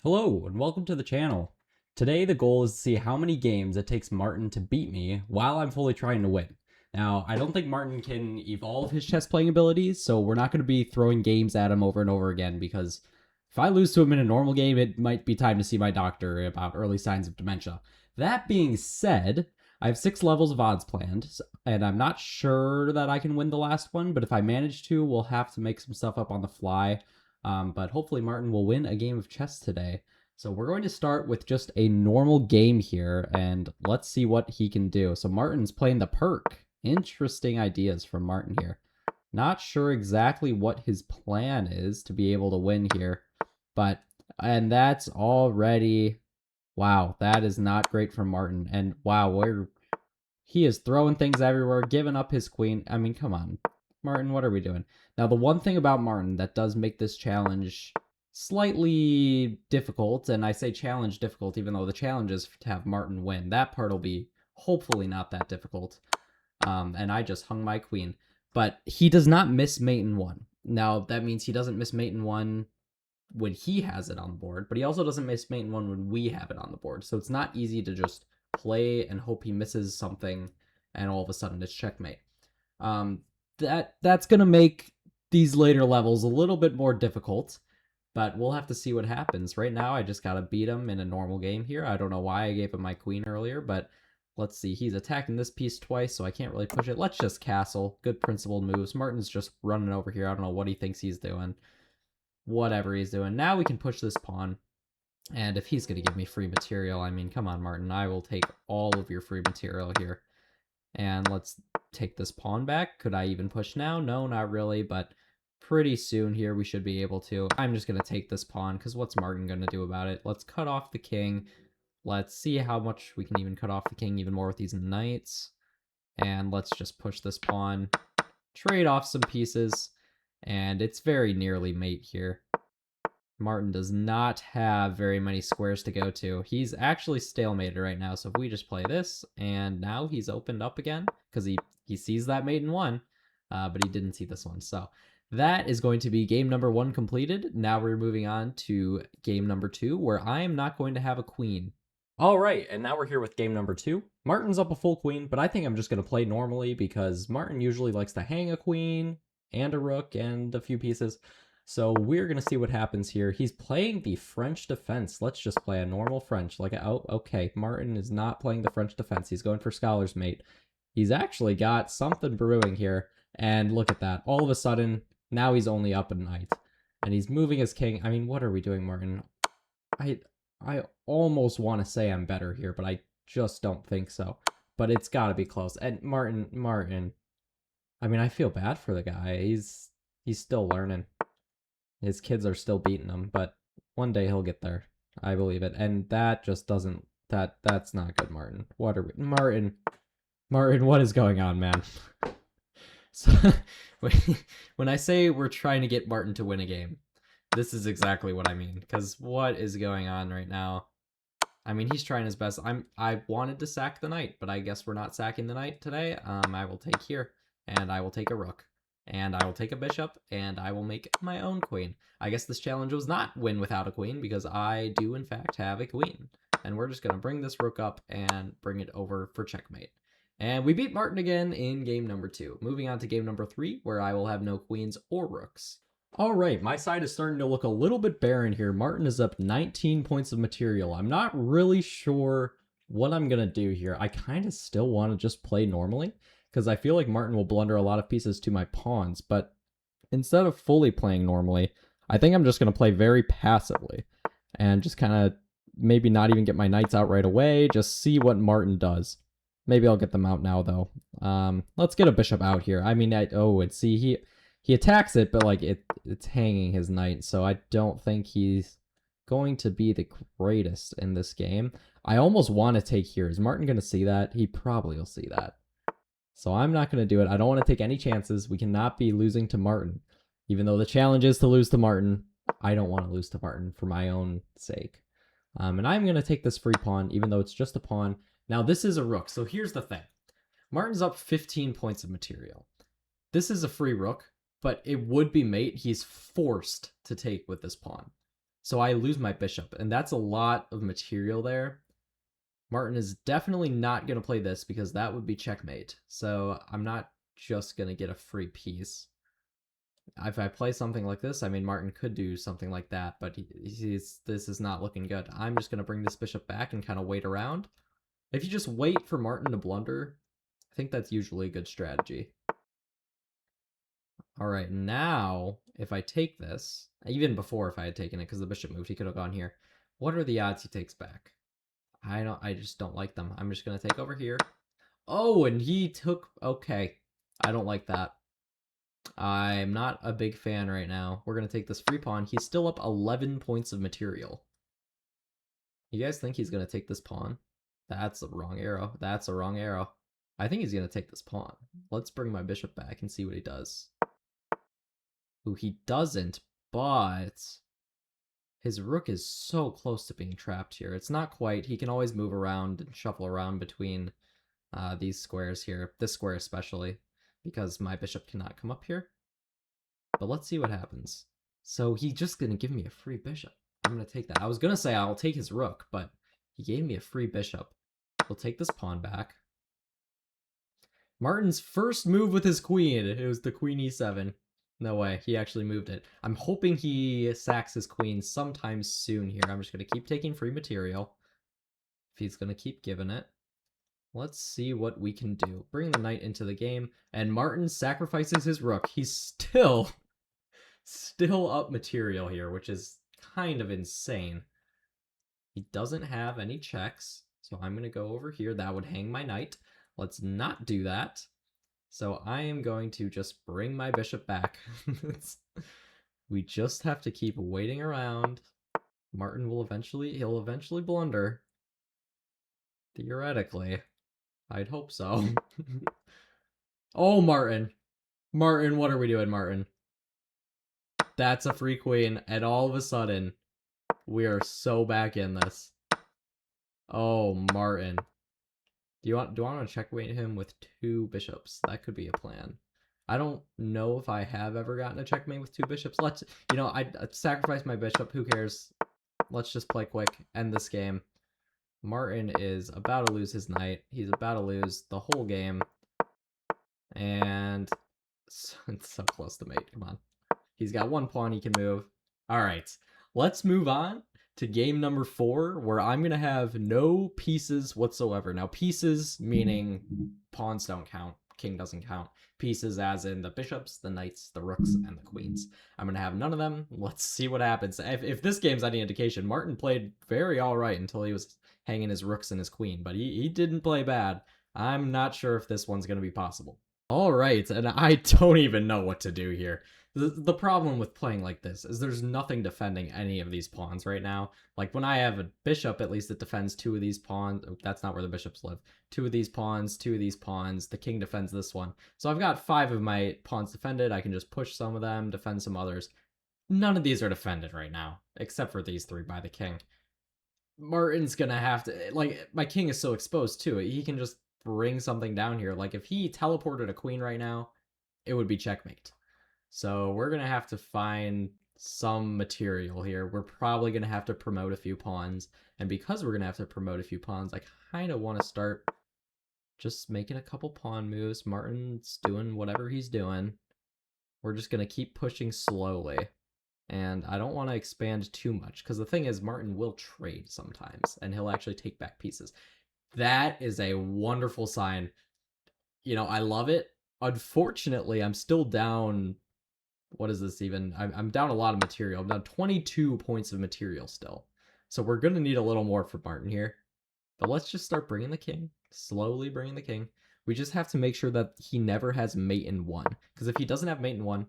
Hello and welcome to the channel. Today the goal is to see how many games it takes Martin to beat me while I'm fully trying to win. Now, I don't think Martin can evolve his chess playing abilities, so we're not going to be throwing games at him over and over again because if I lose to him in a normal game, it might be time to see my doctor about early signs of dementia. That being said, I have 6 levels of odds planned, and I'm not sure that I can win the last one, but if I manage to, we'll have to make some stuff up on the fly. But hopefully Martin will win a game of chess today. So we're going to start with just a normal game here, and let's see what he can do. So Martin's playing the perk. Interesting ideas from Martin here. Not sure exactly what his plan is to be able to win here, and that's already, wow, that is not great for Martin. And wow, he is throwing things everywhere, giving up his queen. I mean, come on, Martin, what are we doing? Now, the one thing about Martin that does make this challenge slightly difficult, and I say challenge difficult even though the challenge is to have Martin win. That part will be hopefully not that difficult. And I just hung my queen. But he does not miss mate in 1. Now, that means he doesn't miss mate in 1 when he has it on the board, but he also doesn't miss mate in 1 when we have it on the board. So it's not easy to just play and hope he misses something and all of a sudden it's checkmate. That's going to make these later levels a little bit more difficult, but we'll have to see what happens. Right now, I just got to beat him in a normal game here. I don't know why I gave him my queen earlier, but let's see. He's attacking this piece twice, so I can't really push it. Let's just castle. Good principled moves. Martin's just running over here. I don't know what he thinks he's doing. Whatever he's doing. Now we can push this pawn. And if he's going to give me free material, I mean, come on, Martin. I will take all of your free material here. And let's take this pawn back. Could I even push now? No, not really, but pretty soon here we should be able to. I'm just going to take this pawn because what's Martin going to do about it? Let's cut off the king. Let's see how much we can even cut off the king even more with these knights. And let's just push this pawn, trade off some pieces, and it's very nearly mate here. Martin does not have very many squares to go to. He's actually stalemated right now, so if we just play this, and now he's opened up again, because he sees that mate in 1, but he didn't see this one. So that is going to be game number 1 completed. Now we're moving on to game number 2, where I am not going to have a queen. All right, and now we're here with game number 2. Martin's up a full queen, but I think I'm just going to play normally because Martin usually likes to hang a queen and a rook and a few pieces. So we're going to see what happens here. He's playing the French defense. Let's just play a normal French. Oh, okay. Martin is not playing the French defense. He's going for scholar's mate. He's actually got something brewing here. And look at that. All of a sudden, now he's only up a knight. And he's moving his king. I mean, what are we doing, Martin? I almost want to say I'm better here, but I just don't think so. But it's got to be close. And Martin. I mean, I feel bad for the guy. He's still learning. His kids are still beating him, but one day he'll get there. I believe it. And that just doesn't, that's not good, Martin. What are we, Martin, what is going on, man? So, when I say we're trying to get Martin to win a game, this is exactly what I mean. Because what is going on right now? I mean, he's trying his best. I wanted to sack the knight, but I guess we're not sacking the knight today. I will take here, and I will take a rook. And I will take a bishop, and I will make my own queen. I guess this challenge was not win without a queen, because I do, in fact, have a queen. And we're just going to bring this rook up and bring it over for checkmate. And we beat Martin again in game number 2. Moving on to game number 3, where I will have no queens or rooks. All right, my side is starting to look a little bit barren here. Martin is up 19 points of material. I'm not really sure what I'm going to do here. I kind of still want to just play normally, because I feel like Martin will blunder a lot of pieces to my pawns, but instead of fully playing normally, I think I'm just going to play very passively and just kind of maybe not even get my knights out right away, just see what Martin does. Maybe I'll get them out now, though. Let's get a bishop out here. I mean, he attacks it, but like it's hanging his knight, so I don't think he's going to be the greatest in this game. I almost want to take here. Is Martin going to see that? He probably will see that. So I'm not going to do it. I don't want to take any chances. We cannot be losing to Martin. Even though the challenge is to lose to Martin, I don't want to lose to Martin for my own sake. And I'm going to take this free pawn, even though it's just a pawn. Now, this is a rook. So here's the thing. Martin's up 15 points of material. This is a free rook, but it would be mate. He's forced to take with this pawn. So I lose my bishop, and that's a lot of material there. Martin is definitely not going to play this because that would be checkmate. So I'm not just going to get a free piece. If I play something like this, I mean, Martin could do something like that, but this is not looking good. I'm just going to bring this bishop back and kind of wait around. If you just wait for Martin to blunder, I think that's usually a good strategy. All right, now if I take this, even before if I had taken it because the bishop moved, he could have gone here. What are the odds he takes back? I just don't like them. I'm just going to take over here. Oh, and he took, okay. I don't like that. I'm not a big fan right now. We're going to take this free pawn. He's still up 11 points of material. You guys think he's going to take this pawn? That's a wrong arrow. That's a wrong arrow. I think he's going to take this pawn. Let's bring my bishop back and see what he does. Ooh, he doesn't, but his rook is so close to being trapped here. It's not quite. He can always move around and shuffle around between these squares here. This square especially, because my bishop cannot come up here. But let's see what happens. So he's just going to give me a free bishop. I'm going to take that. I was going to say I'll take his rook, but he gave me a free bishop. We'll take this pawn back. Martin's first move with his queen. It was the queen e7. No way, he actually moved it. I'm hoping he sacks his queen sometime soon here. I'm just going to keep taking free material. If he's going to keep giving it. Let's see what we can do. Bring the knight into the game, and Martin sacrifices his rook. He's still up material here, which is kind of insane. He doesn't have any checks, so I'm going to go over here. That would hang my knight. Let's not do that. So I am going to just bring my bishop back. We just have to keep waiting around. Martin will he'll eventually blunder. Theoretically. I'd hope so. Oh, Martin. Martin, what are we doing, Martin? That's a free queen, and all of a sudden, we are so back in this. Oh, Martin. Do I want to checkmate him with 2 bishops? That could be a plan. I don't know if I have ever gotten a checkmate with 2 bishops. I sacrifice my bishop. Who cares? Let's just play quick. End this game. Martin is about to lose his knight. He's about to lose the whole game. And it's so close to mate. Come on. He's got 1 pawn he can move. All right. Let's move on to game number 4, where I'm going to have no pieces whatsoever. Now, pieces meaning pawns don't count. King doesn't count. Pieces as in the bishops, the knights, the rooks, and the queens. I'm going to have none of them. Let's see what happens. If this game's any indication, Martin played very all right until he was hanging his rooks and his queen, but he didn't play bad. I'm not sure if this one's going to be possible. All right, and I don't even know what to do here. The problem with playing like this is there's nothing defending any of these pawns right now. Like, when I have a bishop, at least it defends 2 of these pawns. Oh, that's not where the bishops live. 2 of these pawns, 2 of these pawns. The king defends this one. So I've got 5 of my pawns defended. I can just push some of them, defend some others. None of these are defended right now, except for these 3 by the king. Martin's gonna have to... Like, my king is so exposed, too. He can just bring something down here. Like, if he teleported a queen right now, it would be checkmate. So we're going to have to find some material here. We're probably going to have to promote a few pawns. And because we're going to have to promote a few pawns, I kind of want to start just making a couple pawn moves. Martin's doing whatever he's doing. We're just going to keep pushing slowly. And I don't want to expand too much, because the thing is, Martin will trade sometimes, and he'll actually take back pieces. That is a wonderful sign. I love it. Unfortunately, I'm still down... What is this even? I'm down a lot of material. I'm down 22 points of material still. So we're going to need a little more for Martin here. But let's just start bringing the king. Slowly bringing the king. We just have to make sure that he never has mate in 1. Because if he doesn't have mate in 1,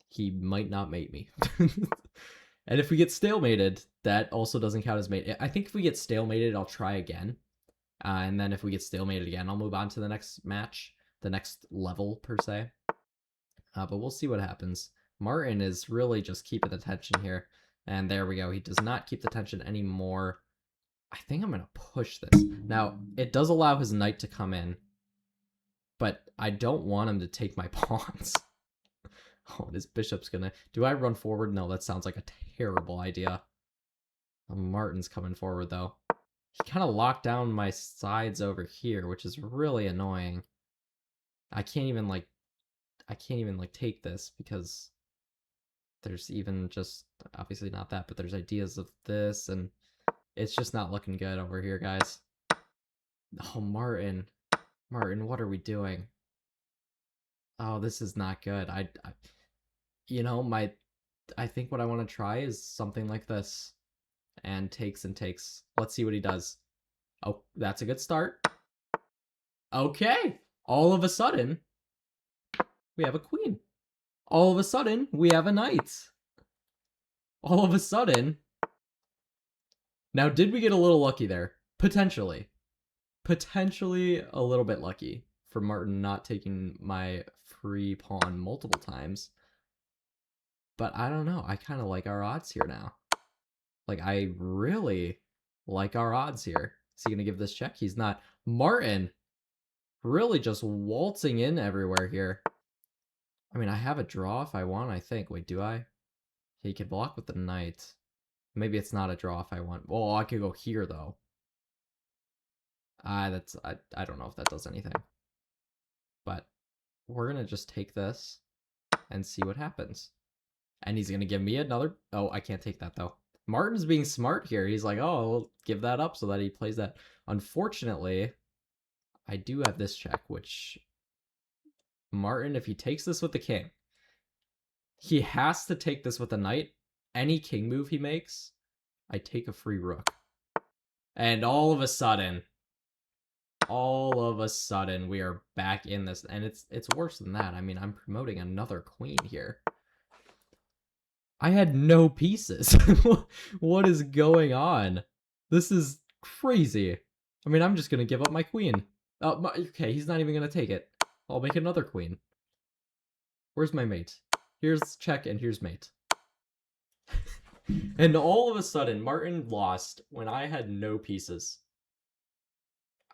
he might not mate me. And if we get stalemated, that also doesn't count as mate. I think if we get stalemated, I'll try again. And then if we get stalemated again, I'll move on to the next match. The next level, per se. But we'll see what happens. Martin is really just keeping the tension here. And there we go. He does not keep the tension anymore. I think I'm going to push this. Now, it does allow his knight to come in. But I don't want him to take my pawns. Oh, and his bishop's going to... Do I run forward? No, that sounds like a terrible idea. Martin's coming forward, though. He kind of locked down my sides over here, which is really annoying. I can't even, like, take this because there's even just, obviously not that, but there's ideas of this, and it's just not looking good over here, guys. Oh, Martin. Martin, what are we doing? Oh, this is not good. You know, I think what I want to try is something like this. And takes and takes. Let's see what he does. Oh, that's a good start. Okay. All of a sudden, we have a queen. All of a sudden, we have a knight. All of a sudden. Now, did we get a little lucky there? Potentially. Potentially a little bit lucky for Martin not taking my free pawn multiple times. But I don't know. I kind of like our odds here now. Like, I really like our odds here. Is he going to give this check? He's not. Martin really just waltzing in everywhere here. I mean, I have a draw if I want, I think. Wait, do I? He could block with the knight. Maybe it's not a draw if I want. Well, I could go here, though. I don't know if that does anything. But we're going to just take this and see what happens. And he's going to give me another... Oh, I can't take that, though. Martin's being smart here. He's like, oh, we'll give that up so that he plays that. Unfortunately, I do have this check, which... Martin, if he takes this with the king, he has to take this with a knight. Any king move he makes, I take a free rook. And all of a sudden, we are back in this. And it's worse than that. I mean, I'm promoting another queen here. I had no pieces. What is going on? This is crazy. I mean, I'm just going to give up my queen. Okay, he's not even going to take it. I'll make another queen. Where's my mate? Here's check and here's mate. And all of a sudden, Martin lost when I had no pieces.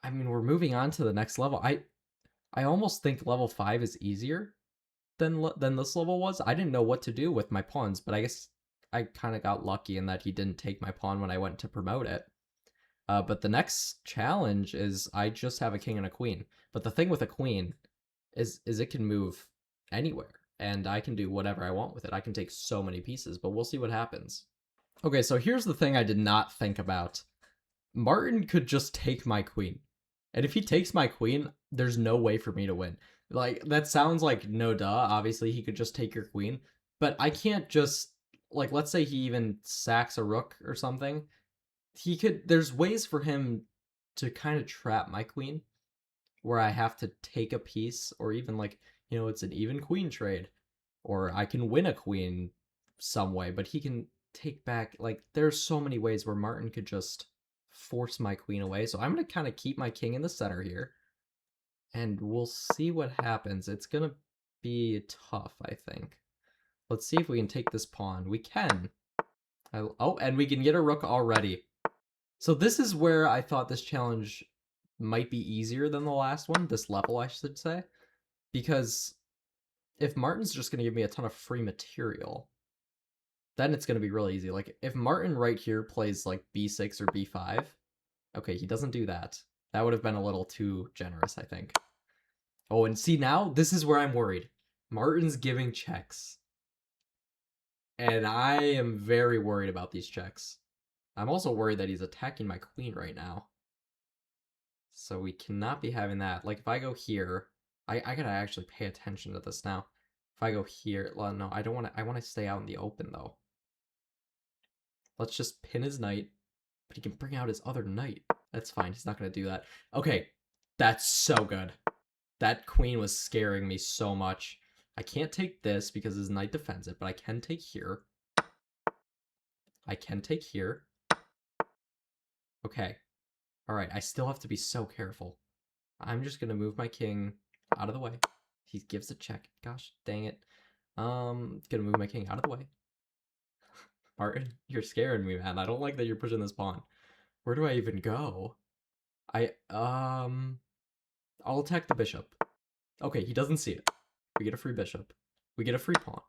I mean, we're moving on to the next level. I almost think level 5 is easier than this level was. I didn't know what to do with my pawns, but I guess I kind of got lucky in that he didn't take my pawn when I went to promote it. But the next challenge is I just have a king and a queen. But the thing with a queen is it can move anywhere, and I can do whatever I want with it. I can take so many pieces, but we'll see what happens. Okay, so here's the thing I did not think about. Martin could just take my queen. And if he takes my queen, there's no way for me to win. Like, that sounds like no duh. Obviously, he could just take your queen. But I can't just, like, let's say he even sacks a rook or something. There's ways for him to kind of trap my queen where I have to take a piece, or even, like, you know, it's an even queen trade. Or I can win a queen some way, but he can take back, like, there's so many ways where Martin could just force my queen away. So I'm going to kind of keep my king in the center here, and we'll see what happens. It's going to be tough, I think. Let's see if we can take this pawn. We can. Oh, and we can get a rook already. So this is where I thought this challenge might be easier than the last one, this level, I should say. Because if Martin's just going to give me a ton of free material, then it's going to be really easy. Like, if Martin right here plays, like, b6 or b5... Okay, he doesn't do that. That would have been a little too generous, I think. Oh, and see, now, this is where I'm worried. Martin's giving checks. And I am very worried about these checks. I'm also worried that he's attacking my queen right now. So we cannot be having that. Like, if I go here... I gotta actually pay attention to this now. If I go here... Well, no, I don't want to... I want to stay out in the open, though. Let's just pin his knight. But he can bring out his other knight. That's fine. He's not going to do that. Okay. That's so good. That queen was scaring me so much. I can't take this because his knight defends it, but I can take here. I can take here. Okay. Alright, I still have to be so careful. I'm just going to move my king out of the way. He gives a check. Gosh, dang it. Gonna move my king out of the way. Martin, you're scaring me, man. I don't like that you're pushing this pawn. Where do I even go? I'll attack the bishop. Okay, he doesn't see it. We get a free bishop. We get a free pawn.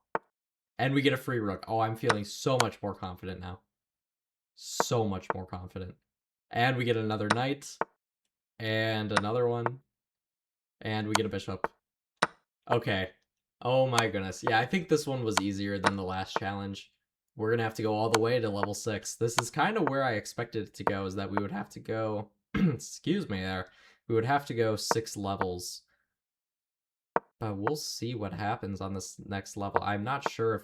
And we get a free rook. Oh, I'm feeling so much more confident now. So much more confident. And we get another knight. And another one. And we get a bishop. Okay. Oh my goodness. Yeah, I think this one was easier than the last challenge. We're going to have to go all the way to level 6. This is kind of where I expected it to go, is that we would have to go... excuse me there. We would have to go 6 levels. But we'll see what happens on this next level. I'm not sure if...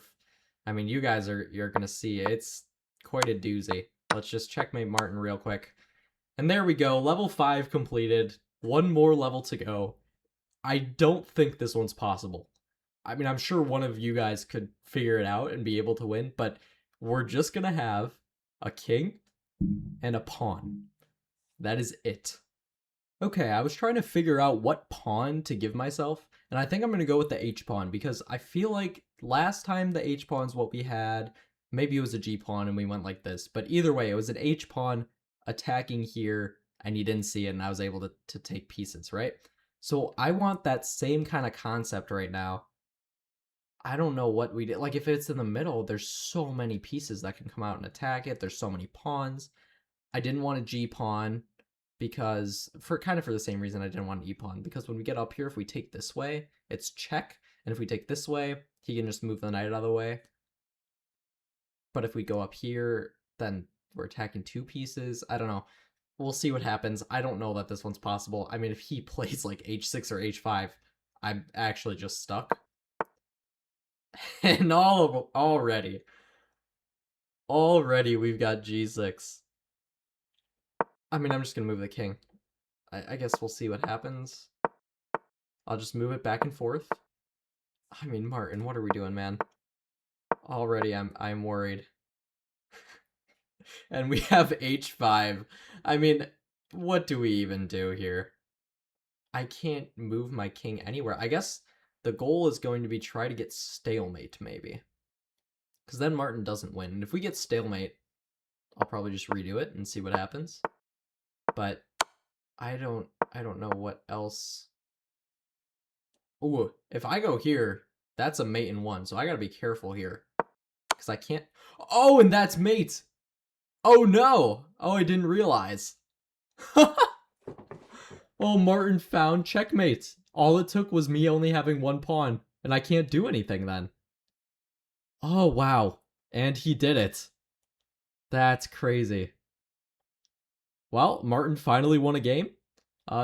I mean, you guys you're going to see. It's quite a doozy. Let's just checkmate Martin real quick. And there we go. Level 5 completed. One more level to go. I don't think this one's possible. I mean, I'm sure one of you guys could figure it out and be able to win, but we're just going to have a king and a pawn. That is it. Okay, I was trying to figure out what pawn to give myself, and I think I'm going to go with the h-pawn, because I feel like last time the h-pawn's what we had. Maybe it was a g-pawn and we went like this, but either way, it was an h-pawn attacking here, and you didn't see it, and I was able to take pieces, right? So I want that same kind of concept right now. I don't know what we did. Like, if it's in the middle, there's so many pieces that can come out and attack it. There's so many pawns. I didn't want a g-pawn because for the same reason I didn't want an e-pawn, because when we get up here, if we take this way, it's check, and if we take this way, he can just move the knight out of the way. But if we go up here, then we're attacking 2 pieces. I don't know. We'll see what happens. I don't know that this one's possible. I mean, if he plays like h6 or h5, I'm actually just stuck. And already we've got g6. I mean, I'm just gonna move the king. I guess we'll see what happens. I'll just move it back and forth. I mean, Martin, what are we doing, man? Already I'm worried. And we have h5. I mean, what do we even do here? I can't move my king anywhere. I guess the goal is going to be try to get stalemate, maybe. Because then Martin doesn't win. And if we get stalemate, I'll probably just redo it and see what happens. But I don't know what else. Ooh, if I go here, that's a mate in 1, so I gotta be careful here. Because I can't... Oh, and that's mate! Oh no! Oh, I didn't realize. Oh, Martin found checkmate. All it took was me only having 1 pawn, and I can't do anything then. Oh, wow. And he did it. That's crazy. Well, Martin finally won a game.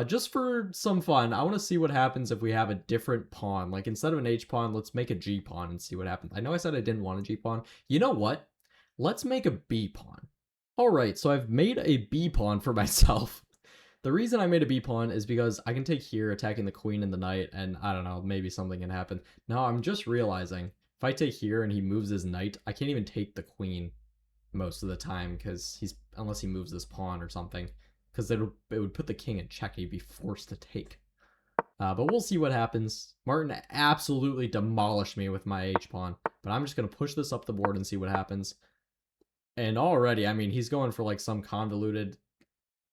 Just for some fun, I want to see what happens if we have a different pawn. Like, instead of an h-pawn, let's make a g-pawn and see what happens. I know I said I didn't want a g-pawn. You know what? Let's make a b-pawn. Alright, so I've made a b-pawn for myself. The reason I made a b-pawn is because I can take here, attacking the queen and the knight, and I don't know, maybe something can happen. Now, I'm just realizing, if I take here and he moves his knight, I can't even take the queen most of the time, because unless he moves this pawn or something, because it would put the king in check and he'd be forced to take. But we'll see what happens. Martin absolutely demolished me with my h-pawn, but I'm just going to push this up the board and see what happens. And already, I mean, he's going for like some convoluted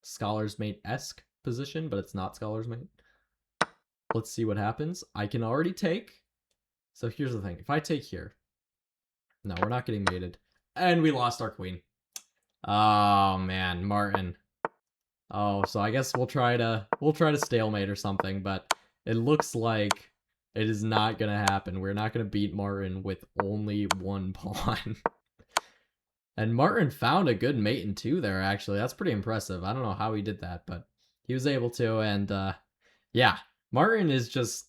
Scholar's Mate-esque position, but it's not Scholar's Mate. Let's see what happens. I can already take. So here's the thing. If I take here... No, we're not getting mated. And we lost our queen. Oh, man. Martin. Oh, so I guess we'll try to stalemate or something, but it looks like it is not going to happen. We're not going to beat Martin with only 1 pawn. And Martin found a good mate in 2 there, actually. That's pretty impressive. I don't know how he did that, but he was able to, and yeah. Martin is just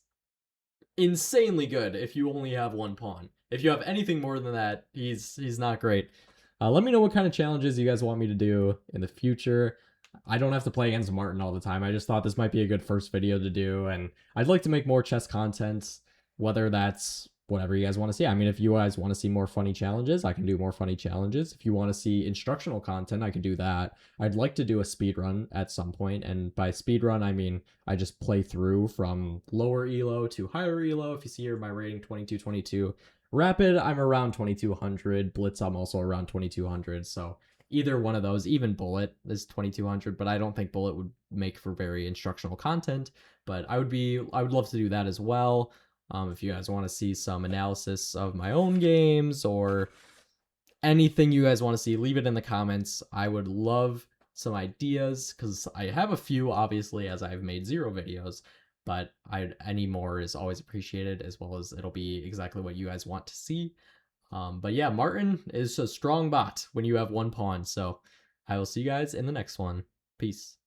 insanely good if you only have 1 pawn. If you have anything more than that, he's not great. Let me know what kind of challenges you guys want me to do in the future. I don't have to play against Martin all the time. I just thought this might be a good first video to do, and I'd like to make more chess content, whether that's whatever you guys want to see. I mean, if you guys want to see more funny challenges, I can do more funny challenges. If you want to see instructional content, I can do that. I'd like to do a speed run at some point, and by speed run, I mean I just play through from lower elo to higher elo. If you see here, my rating 2222. Rapid, I'm around 2200. Blitz, I'm also around 2200. So either one of those, even Bullet is 2200, but I don't think Bullet would make for very instructional content. But I would love to do that as well. If you guys want to see some analysis of my own games, or anything you guys want to see, leave it in the comments. I would love some ideas because I have a few, obviously, as I've made 0 videos, but any more is always appreciated, as well as it'll be exactly what you guys want to see. But yeah, Martin is a strong bot when you have 1 pawn, so I will see you guys in the next one. Peace.